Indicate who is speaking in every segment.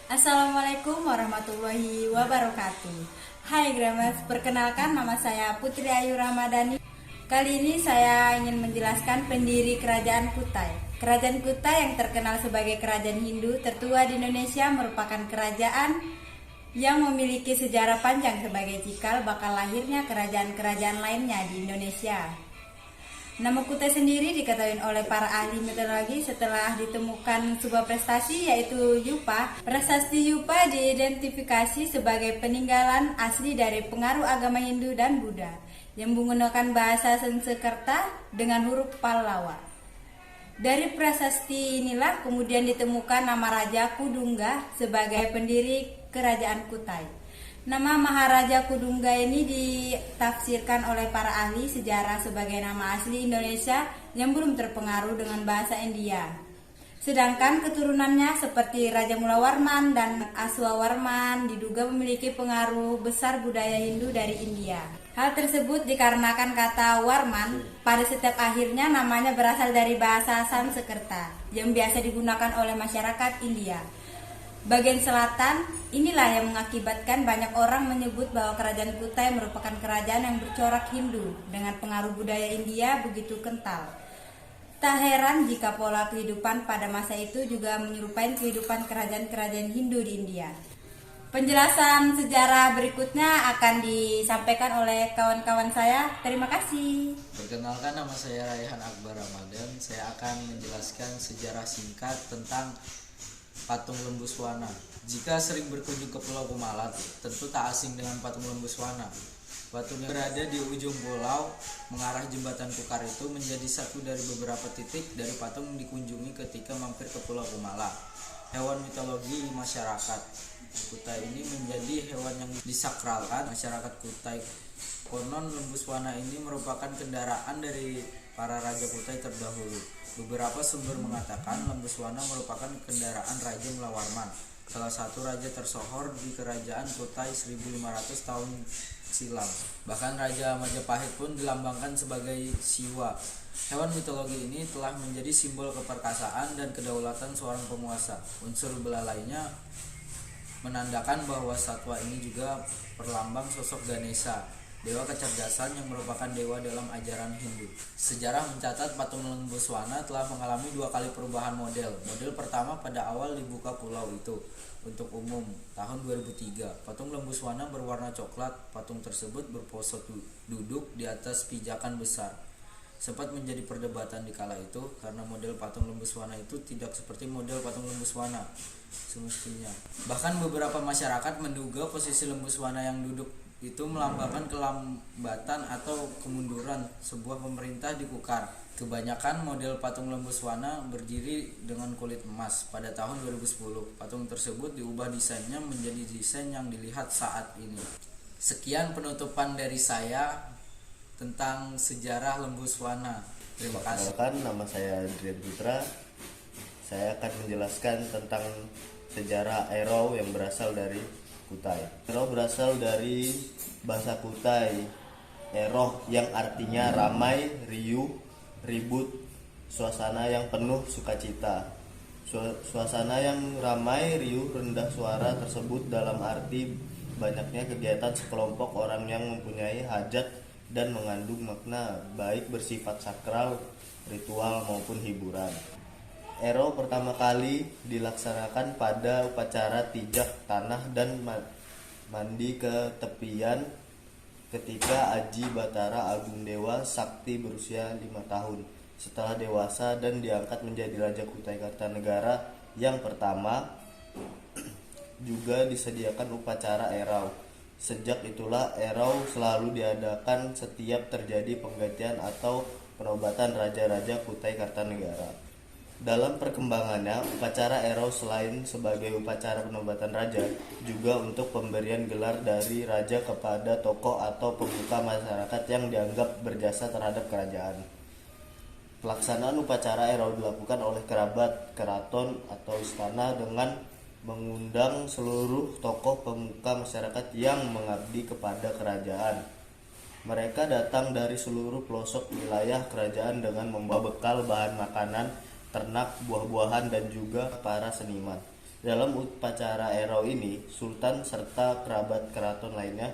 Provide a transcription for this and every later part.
Speaker 1: Assalamualaikum warahmatullahi wabarakatuh. Hai Gramas, perkenalkan nama saya Putri Ayu Ramadhani. Kali ini saya ingin menjelaskan pendiri Kerajaan Kutai. Kerajaan Kutai yang terkenal sebagai kerajaan Hindu tertua di Indonesia merupakan kerajaan yang memiliki sejarah panjang sebagai cikal bakal lahirnya kerajaan-kerajaan lainnya di Indonesia. Nama Kutai sendiri diketahui oleh para ahli mitologi setelah ditemukan sebuah prestasi yaitu Yupa. Prasasti Yupa diidentifikasi sebagai peninggalan asli dari pengaruh agama Hindu dan Buddha yang menggunakan bahasa Sanskerta dengan huruf Pallawa. Dari prasasti inilah kemudian ditemukan nama Raja Kudungga sebagai pendiri Kerajaan Kutai. Nama Maharaja Kudungga ini ditafsirkan oleh para ahli sejarah sebagai nama asli Indonesia yang belum terpengaruh dengan bahasa India. Sedangkan keturunannya seperti Raja Mulawarman dan Aswawarman diduga memiliki pengaruh besar budaya Hindu dari India. Hal tersebut dikarenakan kata Warman pada setiap akhirnya namanya berasal dari bahasa Sanskerta yang biasa digunakan oleh masyarakat India. Bagian selatan inilah yang mengakibatkan banyak orang menyebut bahwa Kerajaan Kutai merupakan kerajaan yang bercorak Hindu dengan pengaruh budaya India begitu kental. Tak heran jika pola kehidupan pada masa itu juga menyerupai kehidupan kerajaan-kerajaan Hindu di India. Penjelasan sejarah berikutnya akan disampaikan oleh kawan-kawan saya. Terima kasih.
Speaker 2: Perkenalkan, nama saya Raihan Akbar Ramadan. Saya akan menjelaskan sejarah singkat tentang patung Lembuswana. Jika sering berkunjung ke Pulau Kumala, tentu tak asing dengan patung Lembuswana. Patung yang berada di ujung pulau mengarah jembatan Kukar itu menjadi satu dari beberapa titik dari patung yang dikunjungi ketika mampir ke Pulau Kumala. Hewan mitologi masyarakat Kutai ini menjadi hewan yang disakralkan masyarakat Kutai. Konon Lembuswana ini merupakan kendaraan dari para raja Kutai terdahulu. Beberapa sumber mengatakan Lembuswana merupakan kendaraan Raja Mulawarman, salah satu raja tersohor di kerajaan Kutai 1500 tahun silam. Bahkan Raja Majapahit pun dilambangkan sebagai Siwa. Hewan mitologi ini telah menjadi simbol keperkasaan dan kedaulatan seorang penguasa. Unsur belalainya menandakan bahwa satwa ini juga perlambang sosok Ganesha, dewa kecerdasan yang merupakan dewa dalam ajaran Hindu. Sejarah mencatat patung Lembuswana telah mengalami 2 kali perubahan model. Model pertama pada awal dibuka pulau itu untuk umum tahun 2003. Patung Lembuswana berwarna coklat. Patung tersebut berpose duduk di atas pijakan besar. Sempat menjadi perdebatan di kala itu karena model patung Lembuswana itu tidak seperti model patung Lembuswana semestinya. Bahkan beberapa masyarakat menduga posisi Lembuswana yang duduk itu melambangkan kelambatan atau kemunduran sebuah pemerintah di Kukar. Kebanyakan model patung Lembuswana berdiri dengan kulit emas. Pada tahun 2010, patung tersebut diubah desainnya menjadi desain yang dilihat saat ini. Sekian penutupan dari saya tentang sejarah Lembuswana. Terima kasih.
Speaker 3: Nama saya Adrian Putra. Saya akan menjelaskan tentang sejarah Ero yang berasal dari Kutai. Ero berasal dari bahasa Kutai Eroh yang artinya ramai, riuh, ribut, suasana yang penuh sukacita. Suasana yang ramai, riuh, rendah suara tersebut dalam arti banyaknya kegiatan sekelompok orang yang mempunyai hajat dan mengandung makna baik bersifat sakral, ritual maupun hiburan. Ero pertama kali dilaksanakan pada upacara tijak tanah dan mandi ke tepian ketika Aji Batara Agung Dewa Sakti berusia 5 tahun. Setelah dewasa dan diangkat menjadi Raja Kutai Kartanegara yang pertama, juga disediakan upacara Erau. Sejak itulah Erau selalu diadakan setiap terjadi penggantian atau penobatan Raja-Raja Kutai Kartanegara. Dalam perkembangannya, upacara Erau selain sebagai upacara penobatan raja, juga untuk pemberian gelar dari raja kepada tokoh atau pemuka masyarakat yang dianggap berjasa terhadap kerajaan. Pelaksanaan upacara Erau dilakukan oleh kerabat, keraton, atau istana dengan mengundang seluruh tokoh pemuka masyarakat yang mengabdi kepada kerajaan. Mereka datang dari seluruh pelosok wilayah kerajaan dengan membawa bekal bahan makanan, ternak, buah-buahan, dan juga para seniman. Dalam upacara Ero ini, Sultan serta kerabat keraton lainnya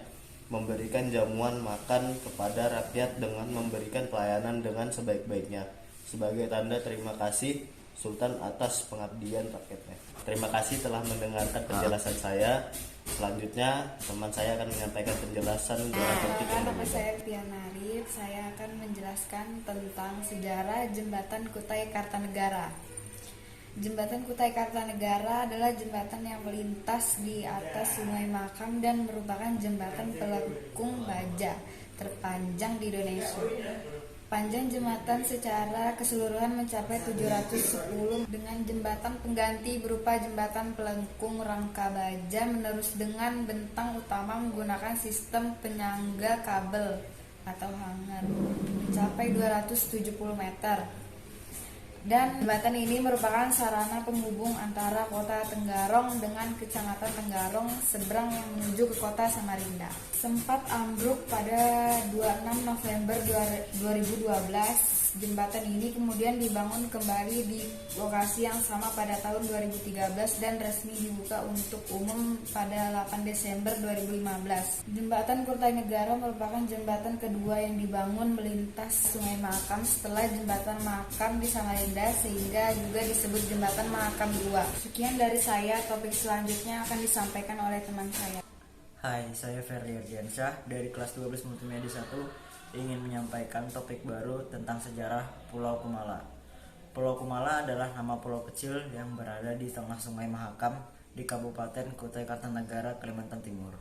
Speaker 3: memberikan jamuan makan kepada rakyat dengan memberikan pelayanan dengan sebaik-baiknya sebagai tanda terima kasih Sultan atas pengabdian rakyatnya. Terima kasih telah mendengarkan penjelasan saya. Selanjutnya teman saya akan menyampaikan penjelasan dalam topik yang
Speaker 1: Nama
Speaker 3: berbeda.
Speaker 1: saya Tiana Arif. Saya akan menjelaskan tentang sejarah Jembatan Kutai Kartanegara. Jembatan Kutai Kartanegara adalah jembatan yang melintas di atas Sungai Makam dan merupakan jembatan pelengkung baja terpanjang di Indonesia. Panjang jembatan secara keseluruhan mencapai 710 dengan jembatan pengganti berupa jembatan pelengkung rangka baja menerus dengan bentang utama menggunakan sistem penyangga kabel atau hanger mencapai 270 meter. Dan jembatan ini merupakan sarana penghubung antara kota Tenggarong dengan kecamatan Tenggarong seberang yang menuju ke kota Samarinda. Sempat ambruk pada 26 November 2012. Jembatan ini kemudian dibangun kembali di lokasi yang sama pada tahun 2013 dan resmi dibuka untuk umum pada 8 Desember 2015. Jembatan Kartanegara merupakan jembatan kedua yang dibangun melintas Sungai Makam setelah jembatan Makam di Samarinda, sehingga juga disebut jembatan Makam II. Sekian dari saya, topik selanjutnya akan disampaikan oleh teman saya.
Speaker 4: Hai, saya Ferry Ardiansyah dari kelas 12 Multimedia 1 ingin menyampaikan topik baru tentang sejarah Pulau Kumala. Pulau Kumala adalah nama pulau kecil yang berada di tengah Sungai Mahakam di Kabupaten Kutai Kartanegara, Kalimantan Timur.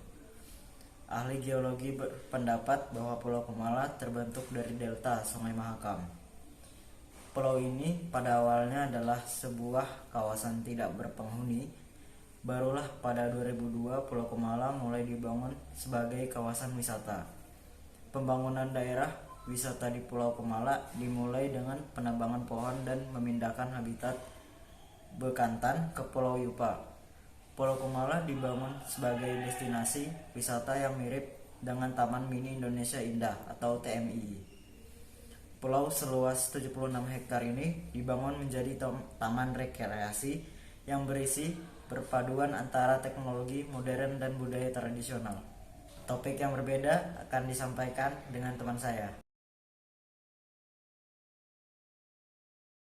Speaker 4: Ahli geologi berpendapat bahwa Pulau Kumala terbentuk dari delta Sungai Mahakam. Pulau ini pada awalnya adalah sebuah kawasan tidak berpenghuni. Barulah pada 2002 Pulau Kumala mulai dibangun sebagai kawasan wisata. Pembangunan daerah wisata di Pulau Kumala dimulai dengan penebangan pohon dan memindahkan habitat bekantan ke Pulau Yupa. Pulau Kumala dibangun sebagai destinasi wisata yang mirip dengan Taman Mini Indonesia Indah atau TMI. Pulau seluas 76 hektar ini dibangun menjadi taman rekreasi yang berisi perpaduan antara teknologi modern dan budaya tradisional. Topik yang berbeda akan disampaikan dengan teman saya.